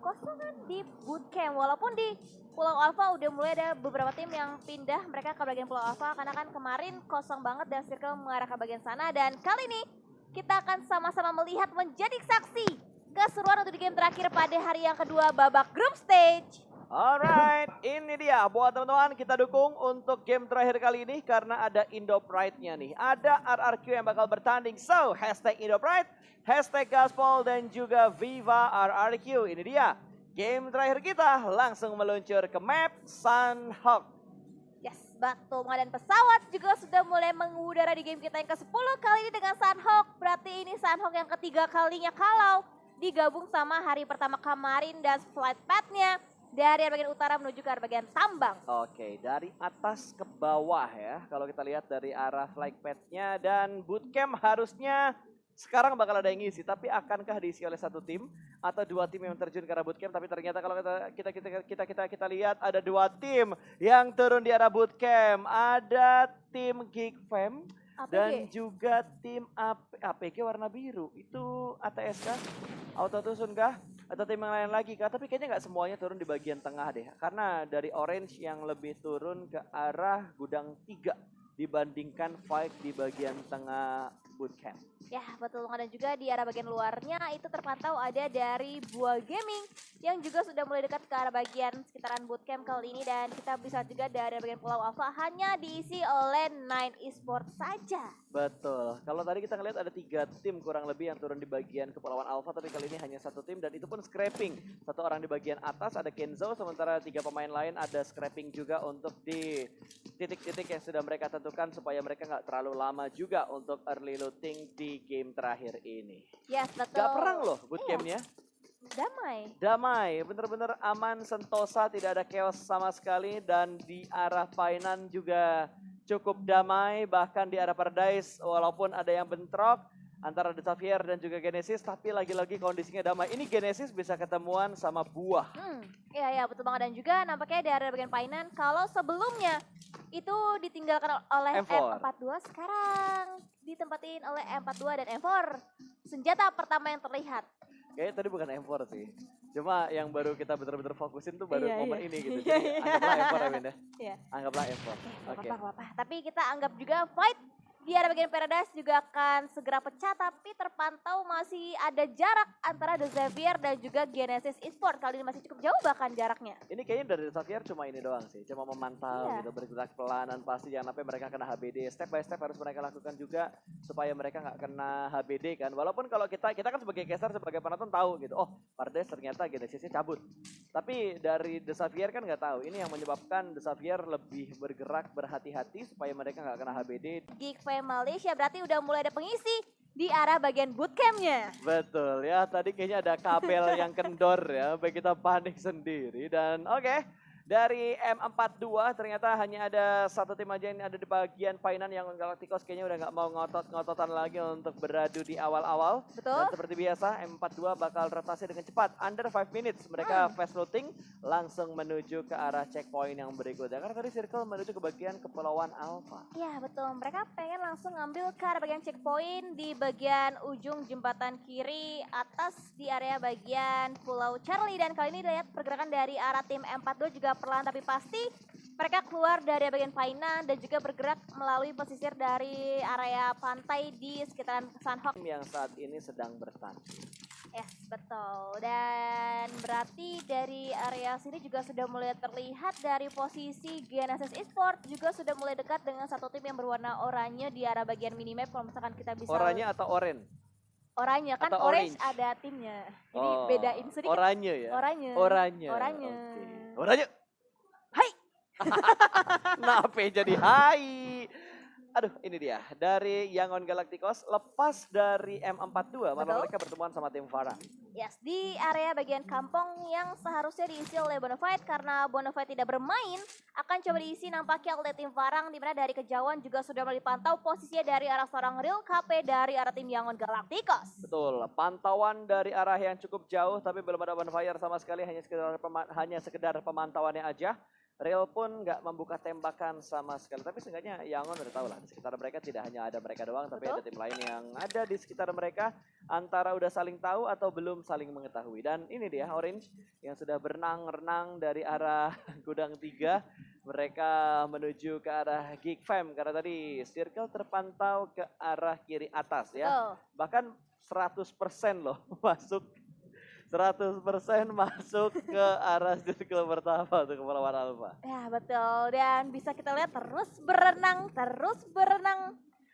kekosongan di bootcamp. Walaupun di Pulau Alpha udah mulai ada beberapa tim yang pindah mereka ke bagian Pulau Alpha karena kan kemarin kosong banget dan circle mengarah ke bagian sana. Dan kali ini kita akan sama-sama melihat menjadi saksi keseruan untuk di game terakhir pada hari yang kedua babak group stage. Alright, ini dia buat teman-teman kita dukung untuk game terakhir kali ini karena ada Indo Pride-nya nih. Ada RRQ yang bakal bertanding. So, hashtag Indo Pride, hashtag Gaspol dan juga Viva RRQ. Ini dia game terakhir kita langsung meluncur ke map Sunhawk. Yes, betul. Dan pesawat juga sudah mulai mengudara di game kita yang ke-10 kali ini dengan Sunhawk. Berarti ini Sunhawk yang ketiga kalinya kalau digabung sama hari pertama kemarin dan flight path-nya dari arah bagian utara menuju ke arah bagian tambang. Oke, dari atas ke bawah ya. Kalau kita lihat dari arah flight path-nya dan bootcamp harusnya sekarang bakal ada yang ngisi. Tapi akankah diisi oleh satu tim atau dua tim yang terjun ke arah bootcamp? Tapi ternyata kalau kita lihat ada dua tim yang turun di arah bootcamp. Ada tim Geekfam dan juga tim APG warna biru. Itu ATS kah? Autotusun kah? Atau tim yang lain lagi kah? Tapi kayaknya nggak semuanya turun di bagian tengah deh. Karena dari Orange yang lebih turun ke arah gudang 3 dibandingkan Fight di bagian tengah bootcamp. Ya betul, dan juga di arah bagian luarnya itu terpantau ada dari Buah Gaming yang juga sudah mulai dekat ke arah bagian sekitaran bootcamp kali ini. Dan kita bisa juga dari bagian Pulau Alpha hanya diisi oleh Nine Esports saja. Betul, kalau tadi kita ngeliat ada 3 tim kurang lebih yang turun di bagian Kepulauan Alpha, tapi kali ini hanya satu tim dan itu pun scrapping. Satu orang di bagian atas ada Kenzo, sementara 3 pemain lain ada scrapping juga untuk di titik-titik yang sudah mereka tentukan supaya mereka nggak terlalu lama juga untuk early looting di game terakhir ini. Yes, betul. Gak perang loh bootcampnya. Damai, bener-bener aman, sentosa, tidak ada chaos sama sekali. Dan di arah Painan juga cukup damai, bahkan di arah Paradise walaupun ada yang bentrok antara The Xavier dan juga Genesis, tapi lagi-lagi kondisinya damai. Ini Genesis bisa ketemuan sama buah. Iya betul banget. Dan juga nampaknya dari bagian Painan kalau sebelumnya itu ditinggalkan oleh M42, sekarang ditempatin oleh M42 dan M4. Senjata pertama yang terlihat. Kayaknya tadi bukan M4 sih. Cuma yang baru kita bener-bener fokusin tuh baru momen ini gitu. Iya, Jadi anggaplah M4 ya Ben ya. Iya. Anggaplah M4. Oke. Apa-apa. Tapi kita anggap juga fight di arah bagian Paradise juga akan segera pecah, tapi terpantau masih ada jarak antara The Xavier dan juga Genesis Esports. Kali ini masih cukup jauh bahkan jaraknya. Ini kayaknya dari The Xavier cuma ini doang sih, cuma memantau gitu, bergerak pelanan pasti jangan sampai mereka kena HBD. Step by step harus mereka lakukan juga supaya mereka nggak kena HBD kan. Walaupun kalau kita kan sebagai caster, sebagai penonton tahu gitu, oh Paradise ternyata Genesisnya cabut. Tapi dari The Xavier kan nggak tahu. Ini yang menyebabkan The Xavier lebih bergerak berhati-hati supaya mereka nggak kena HBD. Geekfam Malaysia berarti udah mulai ada pengisi di arah bagian bootcampnya. Betul ya, tadi kayaknya ada kabel yang kendor ya, sampai kita panik sendiri. Dan oke, dari M42 ternyata hanya ada satu tim aja yang ada di bagian Painan yang Galacticos kayaknya udah nggak mau ngotot-ngototan lagi untuk beradu di awal-awal. Betul. Dan seperti biasa M42 bakal rotasi dengan cepat, under 5 minutes. Mereka fast looting langsung menuju ke arah checkpoint yang berikutnya. Karena tadi circle menuju ke bagian Kepulauan Alpha. Iya betul, mereka pengen langsung ngambil ke arah bagian checkpoint di bagian ujung jembatan kiri atas di area bagian Pulau Charlie. Dan kali ini lihat pergerakan dari arah tim M42 juga perlahan tapi pasti mereka keluar dari bagian Painan dan juga bergerak melalui pesisir dari area pantai di sekitaran Sunhawk yang saat ini sedang bertanding. Yes, betul. Dan berarti dari area sini juga sudah mulai terlihat dari posisi Genesis Esports juga sudah mulai dekat dengan satu tim yang berwarna oranye di arah bagian minimap. Kalau misalkan kita bisa oranye atau orange? Oranye kan, atau orange ada timnya. Jadi bedain sedikit. Oranye ya? Oranye. Okay. Oranye. Hai. Kenapa jadi hai? Aduh, ini dia. Dari Yangon Galacticos, lepas dari M42, mana mereka bertemuan sama tim Farah. Yes, di area bagian kampung yang seharusnya diisi oleh Bonafide karena Bonafide tidak bermain, akan coba diisi nampaknya oleh tim Farang, di mana dari kejauhan juga sudah mulai dipantau posisinya dari arah seorang real KP dari arah tim Yangon Galacticos. Betul, pantauan dari arah yang cukup jauh tapi belum ada bonfire sama sekali, hanya sekedar pemantauannya aja. Real pun nggak membuka tembakan sama sekali. Tapi seenggaknya Yangon udah tahu lah di sekitar mereka tidak hanya ada mereka doang, tapi Betul. ada tim lain yang ada di sekitar mereka antara udah saling tahu atau belum saling mengetahui. Dan ini dia Orange yang sudah berenang-renang dari arah gudang 3. Mereka menuju ke arah Geek Fam karena tadi circle terpantau ke arah kiri atas ya. Betul. Bahkan 100% loh masuk 100% masuk ke arah circle pertama untuk Kepulauan Alpha. Ya betul, dan bisa kita lihat terus berenang,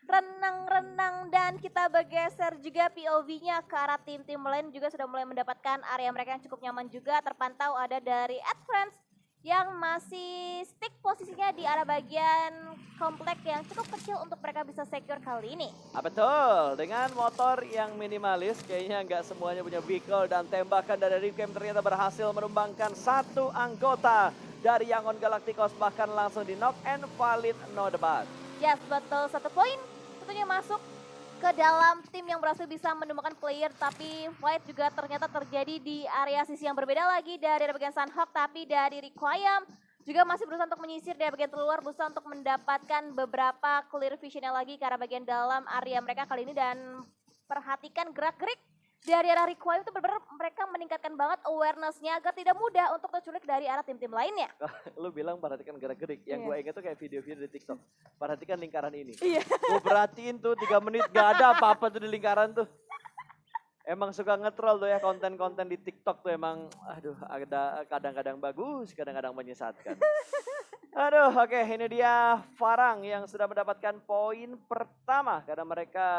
renang-renang, dan kita bergeser juga POV-nya ke arah tim-tim lain juga sudah mulai mendapatkan area mereka yang cukup nyaman juga. Terpantau ada dari Advance yang masih stick posisinya di arah bagian komplek yang cukup kecil untuk mereka bisa secure kali ini. Betul, dengan motor yang minimalis kayaknya nggak semuanya punya vehicle dan tembakan dari Ripcam ternyata berhasil menumbangkan satu anggota dari Yangon Galacticos bahkan langsung di knock and valid no debat. Yes, betul. 1 poin tentunya masuk ke dalam tim yang berhasil bisa menemukan player, tapi fight juga ternyata terjadi di area sisi yang berbeda lagi dari bagian Sunhawk, tapi dari Requiem juga masih berusaha untuk menyisir dari bagian luar, berusaha untuk mendapatkan beberapa clear visionnya lagi ke arah bagian dalam area mereka kali ini. Dan perhatikan gerak-gerik dari arah Requiem itu benar-benar mereka meningkatkan banget awareness-nya agar tidak mudah untuk terculik dari arah tim-tim lainnya. Lu bilang perhatikan gerak-gerik, yang Iya. gue ingat tuh kayak video-video di TikTok. Perhatikan lingkaran ini. Iya. Gue perhatiin tuh 3 menit gak ada apa-apa tuh di lingkaran tuh. Emang suka nge-troll tuh ya konten-konten di TikTok tuh emang aduh ada kadang-kadang bagus, kadang-kadang menyesatkan. Aduh, oke ini dia Farang yang sudah mendapatkan poin pertama karena mereka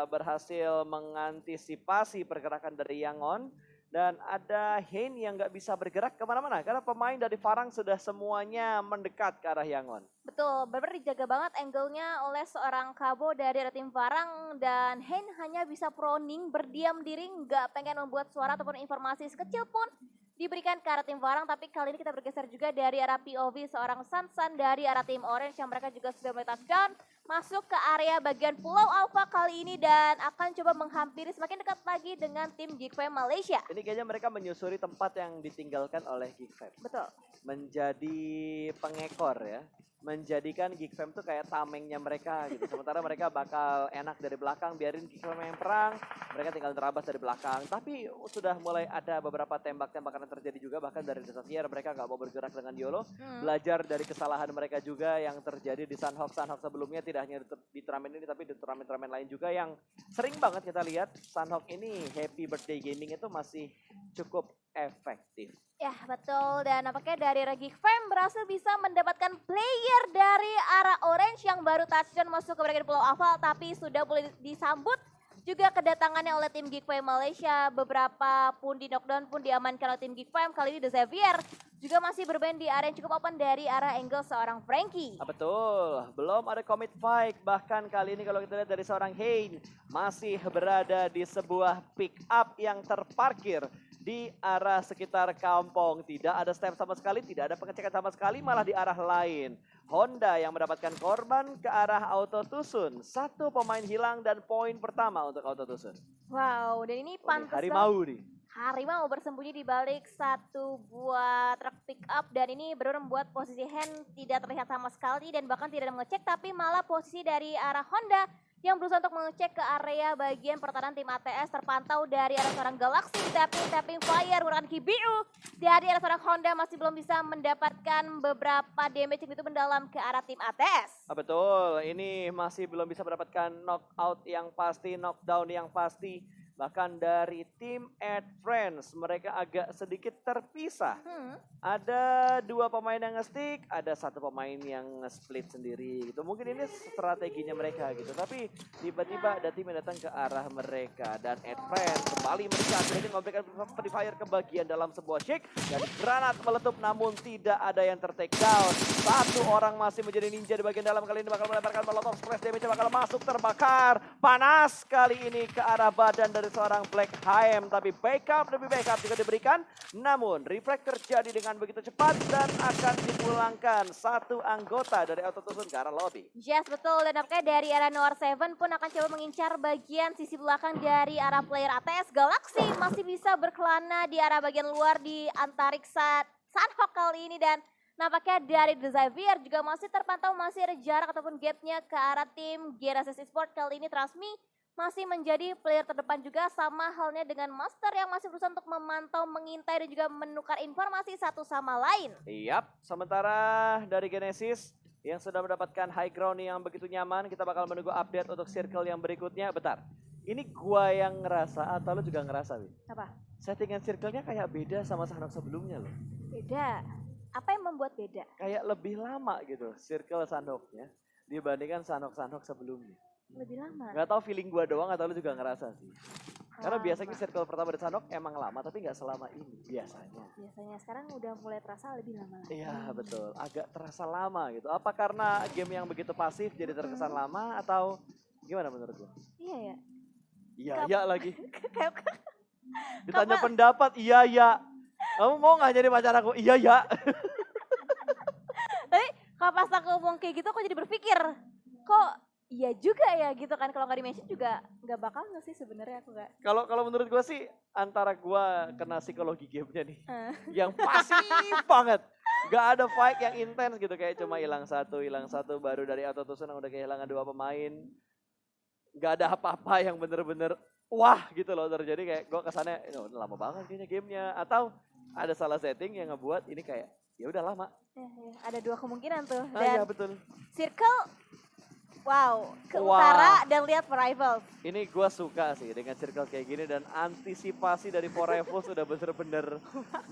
berhasil mengantisipasi pergerakan dari Yangon. Dan ada Hein yang nggak bisa bergerak kemana-mana karena pemain dari Farang sudah semuanya mendekat ke arah Yangon. Betul, benar dijaga banget angle-nya oleh seorang Kabo dari tim Farang, dan Hein hanya bisa proning, berdiam diri, nggak pengen membuat suara ataupun informasi sekecil pun diberikan ke arah tim Farang. Tapi kali ini kita bergeser juga dari arah POV seorang Sansan dari arah tim Orange yang mereka juga sudah mulai touchdown masuk ke area bagian Pulau Alpha kali ini dan akan coba menghampiri semakin dekat lagi dengan tim Geek Fam Malaysia. Ini kayaknya mereka menyusuri tempat yang ditinggalkan oleh Geek Fam. Betul. Menjadi pengekor ya. Menjadikan Geek Fam tuh kayak tamengnya mereka gitu. Sementara mereka bakal enak dari belakang, biarin Geek Fam yang perang. Mereka tinggal terabas dari belakang. Tapi sudah mulai ada beberapa tembak-tembakan yang terjadi juga. Bahkan dari Desatier mereka nggak mau bergerak dengan YOLO. Belajar dari kesalahan mereka juga yang terjadi di Sunhawk sebelumnya. Tidak hanya di turnamen ini tapi di turnamen-turnamen lain juga yang sering banget kita lihat. Sunhawk ini Happy Birthday Gaming itu masih cukup efektif. Ya betul, dan nampaknya dari Geek Fam berhasil bisa mendapatkan player dari arah Orange yang baru touchdown masuk ke bagian Pulau Alpha, tapi sudah boleh disambut juga kedatangannya oleh tim Geek Fam Malaysia. Beberapa pun di knockdown pun diamankan oleh tim Geek Fam. Kali ini The Xavier juga masih bermain di area yang cukup open dari arah angle seorang Frankie. Betul, belum ada commit fight. Bahkan kali ini kalau kita lihat dari seorang Hein masih berada di sebuah pick up yang terparkir di arah sekitar kampung. Tidak ada step sama sekali, tidak ada pengecekan sama sekali, malah di arah lain. Honda yang mendapatkan korban ke arah Auto Tusun. 1 pemain hilang dan poin pertama untuk Auto Tusun. Wow, dan ini pantas Harimau nih. Harimau bersembunyi di balik satu buah truk pick up, dan ini benar membuat posisi Hen tidak terlihat sama sekali dan bahkan tidak ada mengecek, tapi malah posisi dari arah Honda yang berusaha untuk mengecek ke area bagian pertahanan tim ATS terpantau dari arah seorang Galaxy tapping fire menggunakan KBU. Dari arah seorang Honda masih belum bisa mendapatkan beberapa damage yang itu mendalam ke arah tim ATS. Betul, ini masih belum bisa mendapatkan knockout yang pasti, knockdown yang pasti. Bahkan dari tim Advance mereka agak sedikit terpisah. Ada 2 pemain yang nge-stick, ada 1 pemain yang nge-split sendiri gitu. Mungkin ini strateginya mereka gitu. Tapi tiba-tiba ada tim yang datang ke arah mereka. Dan Advance kembali mereka ini memberikan free fire ke bagian dalam sebuah shake. Dan granat meletup namun tidak ada yang ter-take down. 1 orang masih menjadi ninja di bagian dalam. Kali ini bakal melemparkan molotov, splash damage bakal masuk, terbakar. Panas kali ini ke arah badan dari seorang Black HM. Tapi backup demi backup juga diberikan. Namun reflect terjadi dengan begitu cepat dan akan dipulangkan 1 anggota dari Auto Tusun ke arah lobby. Yes betul, dan nampaknya dari arah Noir 7 pun akan coba mengincar bagian sisi belakang dari arah player ATS. Galaxy masih bisa berkelana di arah bagian luar di antariksa Sunhawk kali ini, dan nampaknya dari The Xavier juga masih terpantau masih ada jarak ataupun gapnya ke arah tim Genesis Esports. Kali ini Transmi masih menjadi player terdepan juga, sama halnya dengan Master yang masih berusaha untuk memantau, mengintai dan juga menukar informasi satu sama lain. Yap, sementara dari Genesis yang sudah mendapatkan high ground yang begitu nyaman, kita bakal menunggu update untuk circle yang berikutnya. Bentar, ini gua yang ngerasa atau lo juga ngerasa, Wi? Apa? Settingan circle-nya kayak beda sama Sanhok sebelumnya loh. Beda. Apa yang membuat beda? Kayak lebih lama gitu circle Sanhoknya dibandingkan Sanhok sebelumnya. Lebih lama. Gak tau feeling gua doang atau lo juga ngerasa sih. Karena biasanya Lama. circle pertama dari Sanhok emang lama tapi nggak selama ini biasanya. Biasanya sekarang udah mulai terasa lebih lama lagi. Iya betul, agak terasa lama gitu. Apa karena game yang begitu pasif jadi terkesan lama atau gimana menurut lo? Iya ya. Iya Kap- iya lagi. Kayak Ditanya Kapan- pendapat, iya ya. Kamu mau nggak jadi pacar aku? Iya ya. Tapi kalau pas aku ngomong kayak gitu aku jadi berpikir, kok iya juga ya gitu kan, kalau nggak di-mention juga nggak bakal nggak sih sebenarnya aku nggak. Kalau menurut gue sih antara gue kena psikologi gamenya nih, Eh. yang pasif banget. Gak ada fight yang intens gitu, kayak cuma hilang satu baru dari auto tusun udah kehilangan 2 pemain. Gak ada apa-apa yang bener-bener wah gitu loh terjadi, kayak gue kesannya ini lama banget kayaknya gamenya, atau ada salah setting yang ngebuat ini kayak ya udah lama. Ya, ada dua kemungkinan tuh. Ah iya Dan betul. circle, wow, ke Wah. utara dan lihat rivals. Ini gue suka sih dengan circle kayak gini dan antisipasi dari For Rivals sudah bener-bener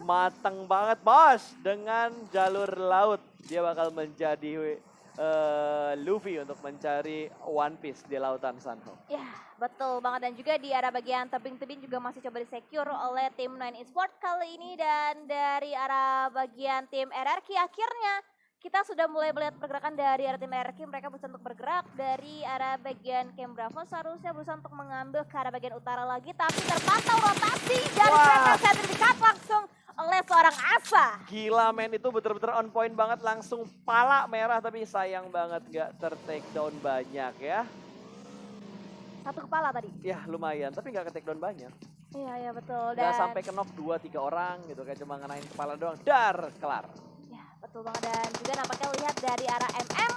matang banget bos. Dengan jalur laut dia bakal menjadi Luffy untuk mencari One Piece di lautan Sanhok. Ya, betul banget. Dan juga di arah bagian tebing-tebing juga masih coba di-secure oleh tim Nine Esports kali ini. Dan dari arah bagian tim RRQ akhirnya kita sudah mulai melihat pergerakan dari arah tim RRQ. Mereka berusaha untuk bergerak dari arah bagian Camp Bravo. Seharusnya berusaha untuk mengambil ke arah bagian utara lagi. Tapi terpantau rotasi dari Wah. mereka sertifikat langsung oleh seorang Asa. Gila men, itu bener-bener on point banget, langsung pala merah tapi sayang banget gak ter-take down banyak ya. Satu kepala tadi. Ya lumayan, tapi gak ke-take down banyak. Iya, iya betul. Gak sampai ke knock 2-3 orang gitu, kayak cuma ngenain kepala doang, dar, kelar. Ya, betul banget. Dan juga nampaknya lihat dari arah MM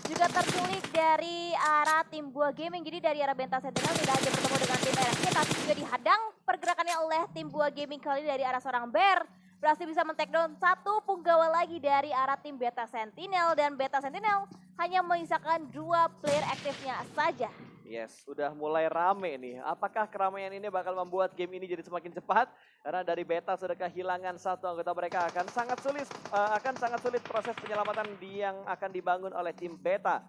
juga terculik dari arah tim Buah Gaming. Jadi dari arah Benta Sentinel tidak hanya bertemu dengan tim RRQ, tapi juga dihadang pergerakannya oleh tim Buah Gaming kali ini dari arah seorang Bear. Berhasil bisa men-take down satu punggawa lagi dari arah tim Beta Sentinel. Dan Beta Sentinel hanya menyisakan 2 player aktifnya saja. Yes, udah mulai rame nih. Apakah keramaian ini bakal membuat game ini jadi semakin cepat? Karena dari Beta sudah kehilangan satu anggota mereka, akan sangat sulit proses penyelamatan yang akan dibangun oleh tim Beta.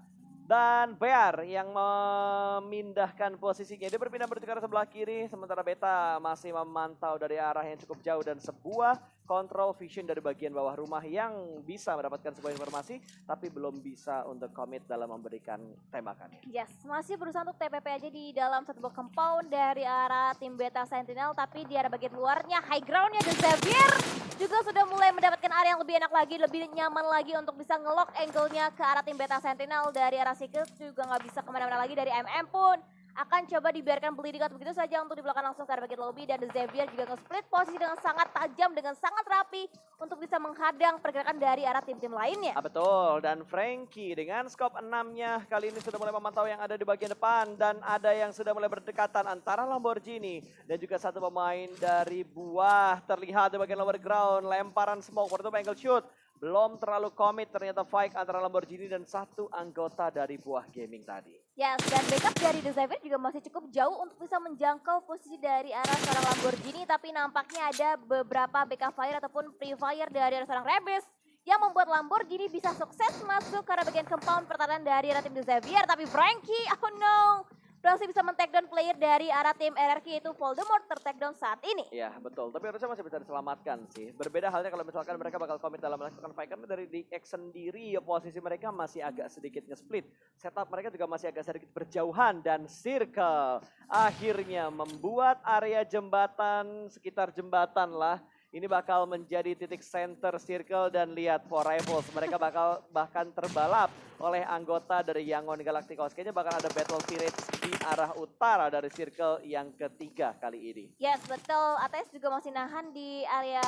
Dan Bear yang memindahkan posisinya, dia berpindah menuju ke arah sebelah kiri, sementara Beta masih memantau dari arah yang cukup jauh dan sebuah control vision dari bagian bawah rumah yang bisa mendapatkan sebuah informasi, tapi belum bisa untuk commit dalam memberikan tembakannya. Yes, masih berusaha untuk TPP aja di dalam satu buah compound dari arah tim Beta Sentinel, tapi di arah bagian luarnya high groundnya The Xavier juga sudah mulai mendapatkan area yang lebih enak lagi, lebih nyaman lagi untuk bisa ngelock angle-nya ke arah tim Beta Sentinel. Dari arah Secret juga nggak bisa kemana-mana lagi, dari MM pun akan coba dibiarkan beli dekat begitu saja untuk di belakang langsung ke arah bagian lobby. Dan The Xavier juga nge-split posisi dengan sangat tajam, dengan sangat rapi untuk bisa menghadang pergerakan dari arah tim-tim lainnya. Betul, dan Frankie dengan scope 6-nya kali ini sudah mulai memantau yang ada di bagian depan. Dan ada yang sudah mulai berdekatan antara Lamborghini dan juga satu pemain dari Buah. Terlihat di bagian lower ground, lemparan smoke, menutup angle shoot. Belum terlalu komit ternyata fight antara Lamborghini dan satu anggota dari Buah Gaming tadi. Yes, dan backup dari The Xavier juga masih cukup jauh untuk bisa menjangkau posisi dari arah seorang Lamborghini. Tapi nampaknya ada beberapa backup fire ataupun pre-fire dari arah seorang Rebels yang membuat Lamborghini bisa sukses masuk ke arah bagian compound pertahanan dari arah tim The Xavier. Tapi Frankie, oh no, berhasil bisa men-take down player dari arah tim RRQ, yaitu Voldemort, ter-take down saat ini. Iya betul, tapi harusnya masih bisa diselamatkan sih. Berbeda halnya kalau misalkan mereka bakal komit dalam melakukan fight, karena dari DX sendiri ya posisi mereka masih agak sedikit nge-split. Setup mereka juga masih agak sedikit berjauhan dan Circle akhirnya membuat area jembatan, sekitar jembatan lah. Ini bakal menjadi titik center circle dan lihat For Rivals. Mereka bakal bahkan terbalap oleh anggota dari Yangon Galacticos. Kayaknya bakal ada battle pirates di arah utara dari circle yang ketiga kali ini. Yes, betul. ATS juga masih nahan di area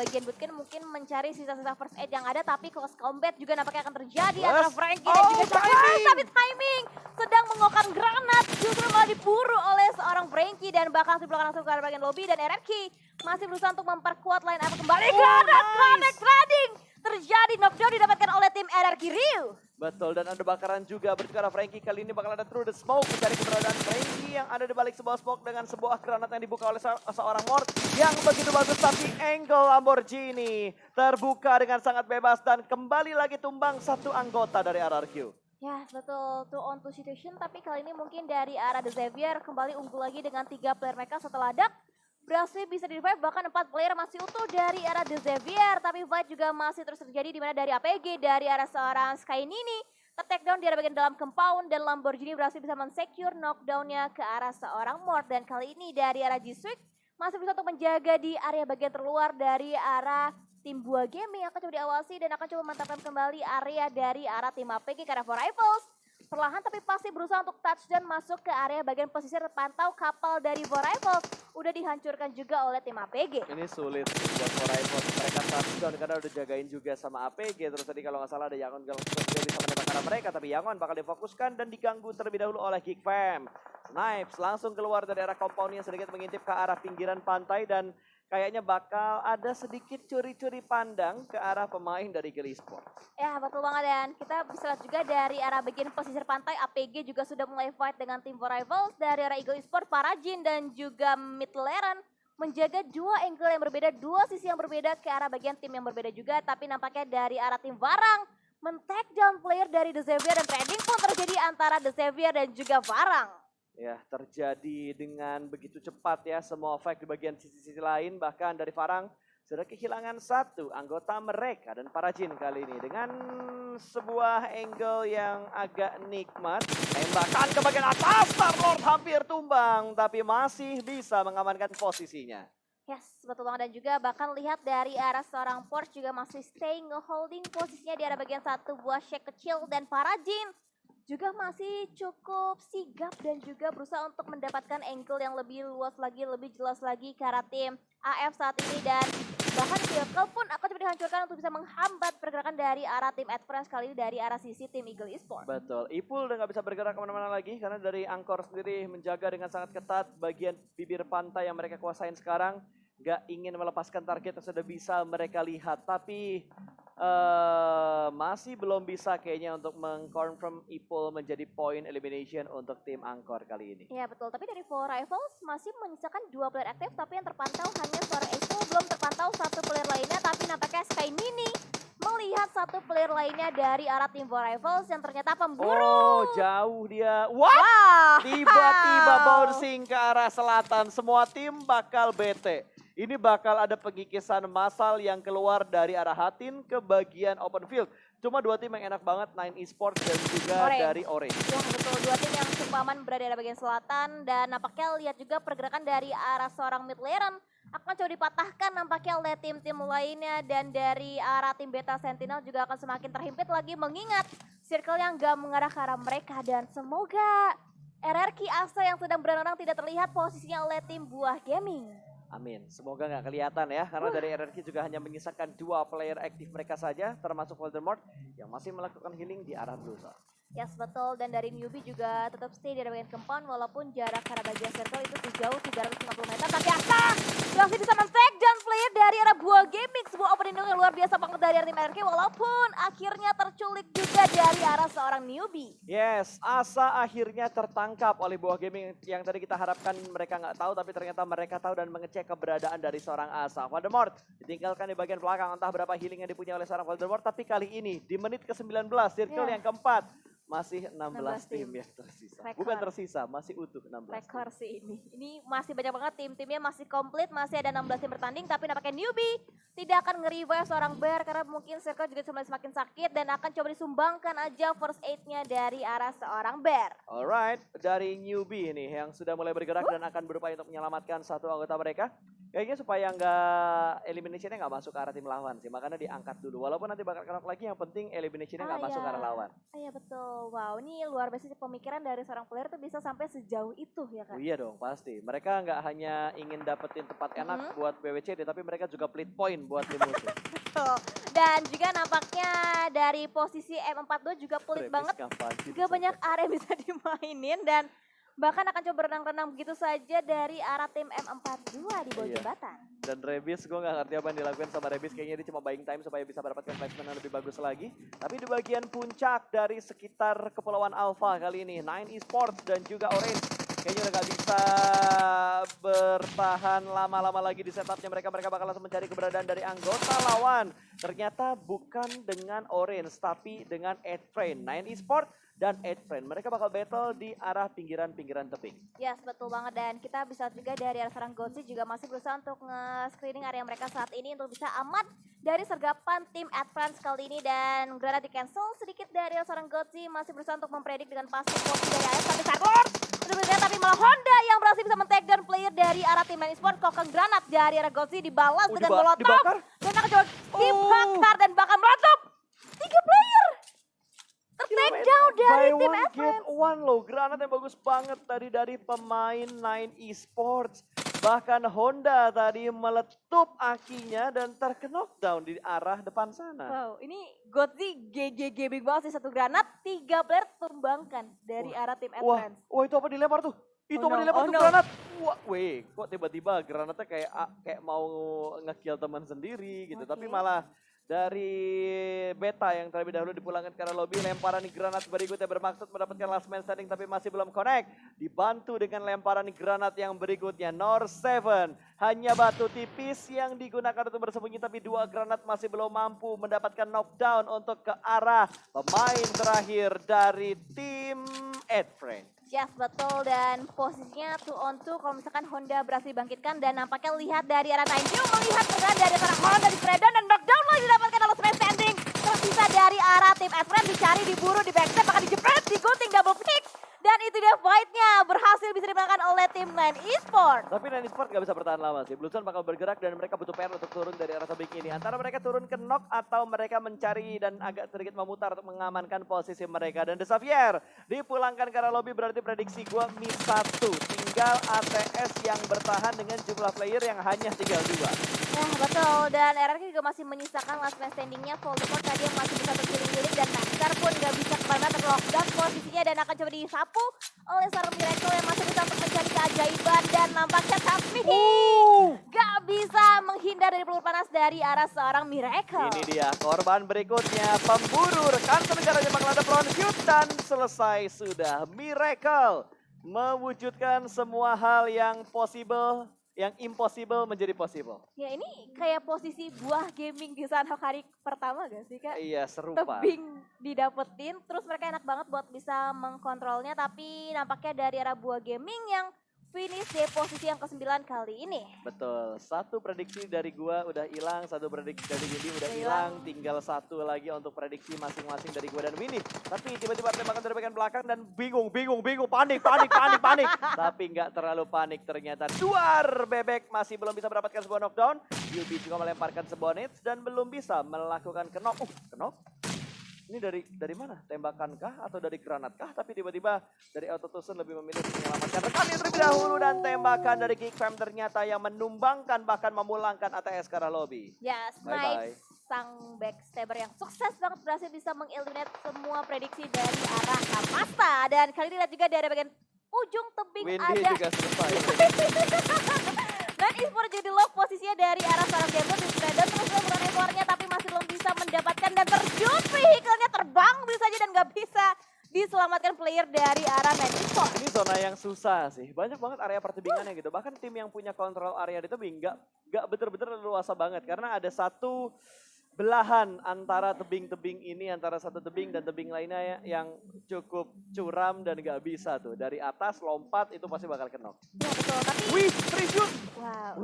bagian bootcamp mungkin mencari sisa-sisa first aid yang ada, tapi close combat juga nampaknya akan terjadi Plus. antara Frankie dan juga Timing. tapi timing sedang mengokang granat justru malah diburu oleh seorang Frankie dan bakal dibelakang langsung ke arah bagian lobby dan RRQ masih berusaha untuk memperkuat line up kembali. Granat connect trading terjadi, knockdown didapatkan oleh tim RRQ Rio. Betul, dan ada bakaran juga berarti ke arah Frankie. Kali ini bakal ada through the smoke mencari keberadaan Frankie yang ada di balik sebuah smoke dengan sebuah granat yang dibuka oleh seorang Mort yang begitu bagus, tapi angle Lamborghini terbuka dengan sangat bebas dan kembali lagi tumbang satu anggota dari RRQ. Ya betul, 2-on-2 situation, tapi kali ini mungkin dari arah The Xavier kembali unggul lagi dengan 3 player mereka setelah Duck berhasil bisa di-revive, bahkan 4 player masih utuh dari arah The Xavier, tapi fight juga masih terus terjadi di mana dari APG, dari arah seorang Sky Nini ter-takedown di arah bagian dalam compound dan Lamborghini berhasil bisa men-secure knockdown-nya ke arah seorang Mort, dan kali ini dari arah G-Swig masih bisa untuk menjaga di area bagian terluar dari arah tim Buah Gaming akan coba diawasi dan akan coba memantapkan kembali area dari arah tim APG karena For Rivals perlahan tapi pasti berusaha untuk touchdown masuk ke area bagian pesisir terpantau kapal dari For Rivals udah dihancurkan juga oleh tim APG. Ini sulit buat For Rivals, mereka touchdown karena udah jagain juga sama APG. Terus tadi kalau nggak salah ada Yangon juga bisa menembak arah mereka, tapi Yangon bakal difokuskan dan diganggu terlebih dahulu oleh Geek Fam. Snipes langsung keluar dari arah compound yang sedikit mengintip ke arah pinggiran pantai dan kayaknya bakal ada sedikit curi-curi pandang ke arah pemain dari Eagle Esports. Ya betul banget, dan kita bisa lihat juga dari arah bagian pesisir pantai APG juga sudah mulai fight dengan tim For Rivals. Dari arah Eagle Esports, Parajin dan juga Midleran menjaga dua angle yang berbeda, dua sisi yang berbeda ke arah bagian tim yang berbeda juga. Tapi nampaknya dari arah tim Varang men-take down player dari The Xavier dan trading pun terjadi antara The Xavier dan juga Varang. Ya, terjadi dengan begitu cepat ya, semua fight di bagian sisi-sisi lain, bahkan dari Farang sudah kehilangan satu anggota mereka dan Parajin kali ini dengan sebuah angle yang agak nikmat. Tembakan ke bagian atas, Star-Lord hampir tumbang tapi masih bisa mengamankan posisinya. Yes, betul banget, dan juga bahkan lihat dari arah seorang Porsche juga masih stay nge-holding posisinya di arah bagian satu buah shake kecil, dan Parajin juga masih cukup sigap dan juga berusaha untuk mendapatkan angle yang lebih luas lagi, lebih jelas lagi ke arah tim AF saat ini, dan bahkan vehicle pun akan coba dihancurkan untuk bisa menghambat pergerakan dari arah tim Advance kali ini dari arah sisi tim Eagle Esports. Betul, Ipul udah nggak bisa bergerak kemana-mana lagi karena dari Angkor sendiri menjaga dengan sangat ketat bagian bibir pantai yang mereka kuasain sekarang. Nggak ingin melepaskan target yang sudah bisa mereka lihat, tapi masih belum bisa kayaknya untuk mengconfirm Ipul menjadi point elimination untuk tim Angkor kali ini. Ya betul, tapi dari For Rivals masih menyisakan 2 player aktif, tapi yang terpantau hanya seorang Ipul, belum terpantau satu player lainnya, tapi nampaknya Sky Nini melihat satu player lainnya dari arah tim For Rivals yang ternyata pemburu. Oh, jauh dia. What? Wah. Tiba-tiba bouncing ke arah selatan. Semua tim bakal bete. Ini bakal ada pengikisan massal yang keluar dari arah Hatin ke bagian open field. Cuma dua tim yang enak banget, Nine Esports dan juga Orange. dari Orange. Ya betul, dua tim yang cukup aman berada di arah bagian selatan, dan nampaknya lihat juga pergerakan dari arah seorang Midleran akan coba dipatahkan nampaknya oleh tim-tim lainnya, dan dari arah tim Beta Sentinel juga akan semakin terhimpit lagi mengingat circle yang gak mengarah ke arah mereka, dan semoga RRQ Asa yang sedang berenang tidak terlihat posisinya oleh tim Buah Gaming. Amin, semoga nggak kelihatan ya, karena dari RRQ juga hanya menyisakan 2 player aktif mereka saja, termasuk Voldemort yang masih melakukan healing di arah Blue Zone. Yes betul, dan dari newbie juga tetap stay di bagian compound walaupun jarak arah bagian circle itu sejauh 350 meter, tapi Asa berhasil bisa men-take down player dari arah Buah Gaming, sebuah opening yang luar biasa banget dari arah tim RRQ walaupun akhirnya terculik juga dari arah seorang newbie. Yes, Asa akhirnya tertangkap oleh Buah Gaming yang tadi kita harapkan mereka nggak tahu, tapi ternyata mereka tahu dan mengecek keberadaan dari seorang Asa. Voldemort ditinggalkan di bagian belakang, entah berapa healing yang dipunyai oleh seorang Voldemort, tapi kali ini di menit ke-19, circle yang keempat, masih 16 tim yang tersisa. Rekor. Bukan tersisa, masih utuh 16 Rekor tim. sih ini. Ini masih banyak banget tim-timnya masih komplit, masih ada 16 tim bertanding, tapi nampaknya newbie tidak akan nge-revive seorang Bear karena mungkin circle juga mulai semakin sakit dan akan coba disumbangkan aja first aid-nya dari arah seorang Bear. Alright, dari newbie ini yang sudah mulai bergerak dan akan berupaya untuk menyelamatkan satu anggota mereka. Kayaknya supaya nggak eliminationnya nggak masuk ke arah tim lawan sih, makanya diangkat dulu. Walaupun nanti bakal knock lagi, yang penting eliminationnya nggak masuk ke arah lawan. Iya betul. Wow, ini luar biasa sih pemikiran dari seorang player tuh bisa sampai sejauh itu ya Oh kan? iya dong, pasti. Mereka nggak hanya ingin dapetin tempat enak Mhm. buat BWCD, tapi mereka juga split point buat tim musuh. Betul. Dan juga nampaknya dari posisi M42 juga pelit Travis banget. Cavani Gak banyak disobek. area bisa dimainin dan bahkan akan coba renang-renang begitu saja dari arah tim M42 di bawah Iya. jembatan. Dan Rebis, gue nggak ngerti apa yang dilakukan sama Rebis. Kayaknya dia cuma buying time supaya bisa mendapatkan placement yang lebih bagus lagi. Tapi di bagian puncak dari sekitar Kepulauan Alpha kali ini, Nine Esports dan juga Orange kayaknya udah nggak bisa bertahan lama-lama lagi di setupnya mereka. Mereka bakal langsung mencari keberadaan dari anggota lawan. Ternyata bukan dengan Orange, tapi dengan Adfrain. Nine Esports dan Adfrain. Mereka bakal battle di arah pinggiran-pinggiran tebing. Yes, betul banget. Dan kita bisa juga dari arah serang Gotsi juga masih berusaha untuk nge-screening area mereka saat ini untuk bisa aman dari sergapan tim Advance kali ini. Dan granat di cancel sedikit dari arah serang Gotsi masih berusaha untuk mempredik dengan pasti posisi dari AS tapi Sarlord tapi malah Honda yang berhasil bisa men-take down player dari arah tim Nine Esports. Kokang granat dari arah Gotsi dibalas dengan molotov. Dibakar. Dan akan coba dibakar dan bahkan molotov. 3 player ter-take down dari Buy tim one, Advance. get one loh. Granat yang bagus banget tadi dari pemain Nine Esports. Bahkan Honda tadi meletup akinya dan terknockdown di arah depan sana. Wow, ini Gotzi GG gaming banget sih, satu granat, 3 player tumbangkan dari arah tim Wah, Advance. wah itu apa dilempar tuh? Itu Oh apa no, dilempar oh tuh no. granat? Wah, weh, kok tiba-tiba granatnya kayak mau nge-kill teman sendiri gitu. Tapi Oke. malah dari beta yang terlebih dahulu dipulangkan ke arah lobby, lemparan granat berikutnya bermaksud mendapatkan last man standing tapi masih belum connect. Dibantu dengan lemparan granat yang berikutnya, North 7. Hanya batu tipis yang digunakan untuk bersembunyi tapi 2 granat masih belum mampu mendapatkan knockdown untuk ke arah pemain terakhir dari tim Adfriend. Yes, betul, dan posisinya 2 on 2 kalau misalkan Honda berhasil bangkitkan dan nampaknya lihat dari arah Nainju melihat pergerakan dari arah Honda di Fredon dan knockdown lagi didapatkan oleh smash standing. Tersisa dari arah tim Advance dicari, diburu, di backstep, bahkan dijepret, digunting, double pick. Dan itu dia fight-nya, berhasil bisa dimenangkan oleh tim Nine Esports. Tapi Nine Esports gak bisa bertahan lama sih. Bluesun bakal bergerak dan mereka butuh PR untuk turun dari arah tebing ini. Antara mereka turun ke knock atau mereka mencari dan agak sedikit memutar untuk mengamankan posisi mereka. Dan The Xavier dipulangkan ke arah lobby, berarti prediksi gue miss 1. Tinggal ATS yang bertahan dengan jumlah player yang hanya tinggal 2. Nah betul, dan RRQ juga masih menyisakan last man standingnya. Voldemort tadi yang masih bisa bergiling-giling dan Maxar pun gak bisa kemana terlockdown posisinya dan akan coba disapu oleh seorang Miracle yang masih bisa untuk mencari keajaiban dan nampaknya Tasmi gak bisa menghindar dari peluru panas dari arah seorang Miracle. Ini dia korban berikutnya, pemburu rekan senegaranya Bangladesh Front Shoot dan selesai sudah. Miracle mewujudkan semua hal yang possible, yang impossible menjadi possible. Ya ini kayak posisi buah gaming di Sanhok hari pertama gak sih Kak? Iya, serupa. Tebing didapetin, terus mereka enak banget buat bisa mengkontrolnya, tapi nampaknya dari arah buah gaming yang finish di posisi yang ke-9 kali ini. Betul, satu prediksi dari gua udah hilang, satu prediksi dari Windy udah Udah hilang, tinggal satu lagi untuk prediksi masing-masing dari gua dan Windy. Tapi tiba-tiba tembakan dari bagian belakang dan bingung, panik. Tapi nggak terlalu panik ternyata. Duar bebek masih belum bisa mendapatkan sebuah knockdown. Yubi juga melemparkan sebuah nades dan belum bisa melakukan knock. Knock? Ini dari mana? Tembakan kah atau dari granat kah? Tapi tiba-tiba dari Autotusun lebih memilih untuk menyelamatkan rekannya terlebih dahulu dan tembakan dari Kickfam ternyata yang menumbangkan bahkan memulangkan ATS ke arah lobby. Ya, Bye-bye. Snipes sang backstabber yang sukses banget berhasil bisa mengeliminate semua prediksi dari arah Kamasta. Dan kali ini lihat juga dari bagian ujung tebing Windy ada juga selesai. dan Esports jadi lock posisinya dari arah seorang Gabriel di Stradon terus melakukan effortnya tapi masih belum bisa mendapatkan dan terjun vehicle-nya terbang bisa saja dan nggak bisa diselamatkan player dari arah Nine Esports. Ini zona yang susah sih. Banyak banget area pertebingannya gitu. Bahkan tim yang punya kontrol area di tebing nggak bener-bener luasa banget karena ada satu belahan antara tebing-tebing ini, antara satu tebing dan tebing lainnya yang cukup curam dan nggak bisa tuh. Dari atas lompat itu pasti bakal kenok. Ya betul, tapi Wih, free shoot! wow.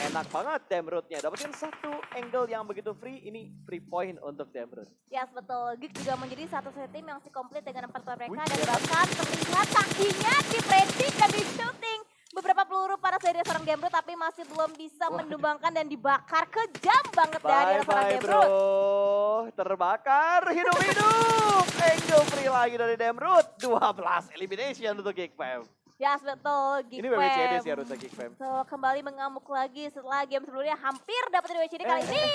Enak banget Damroot-nya. Dapetin satu angle yang begitu free, ini free point untuk Damroot. Yes betul, Geek juga menjadi satu-satunya tim yang si komplit dengan 4 player mereka Wih, dan iya. bahkan terlihat kakinya dipredik dan di shooting beberapa peluru panas dari seorang Demrut tapi masih belum bisa Waduh. menumbangkan dan dibakar. Kejam banget dari seorang Bye-bye bro. Demrut. Terbakar, hidup-hidup. Angel free lagi dari Demrut. 12 elimination untuk Geekfam. Ya betul, Ini WWCD Geekfam. sih harusnya Geekfam. So, kembali mengamuk lagi setelah game sebelumnya hampir dapetin WWCD kali ini.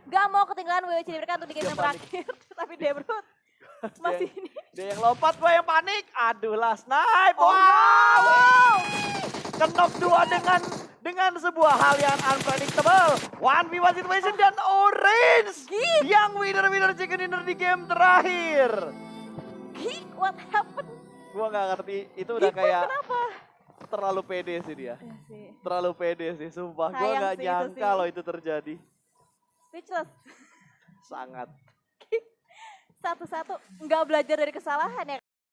Gak mau ketinggalan WWCD mereka untuk di game Dia yang terakhir. Tapi Demrut masih ini. Dia yang lompat, gue yang panik. Aduh lah, snipe. Oh, Wow. Kenok 2 dengan sebuah hal yang unpredictable. 1v1 situation dan Orange yang winner chicken dinner di game terakhir. Geek, what happened? Gua nggak ngerti, itu udah Geekfam kayak kenapa? terlalu pede sih dia. Iya sih. Terlalu pede sih, sumpah. Gua Sayang nggak sih itu nyangka sih. loh itu terjadi. Speechless. Sangat. Satu-satu nggak belajar dari kesalahan ya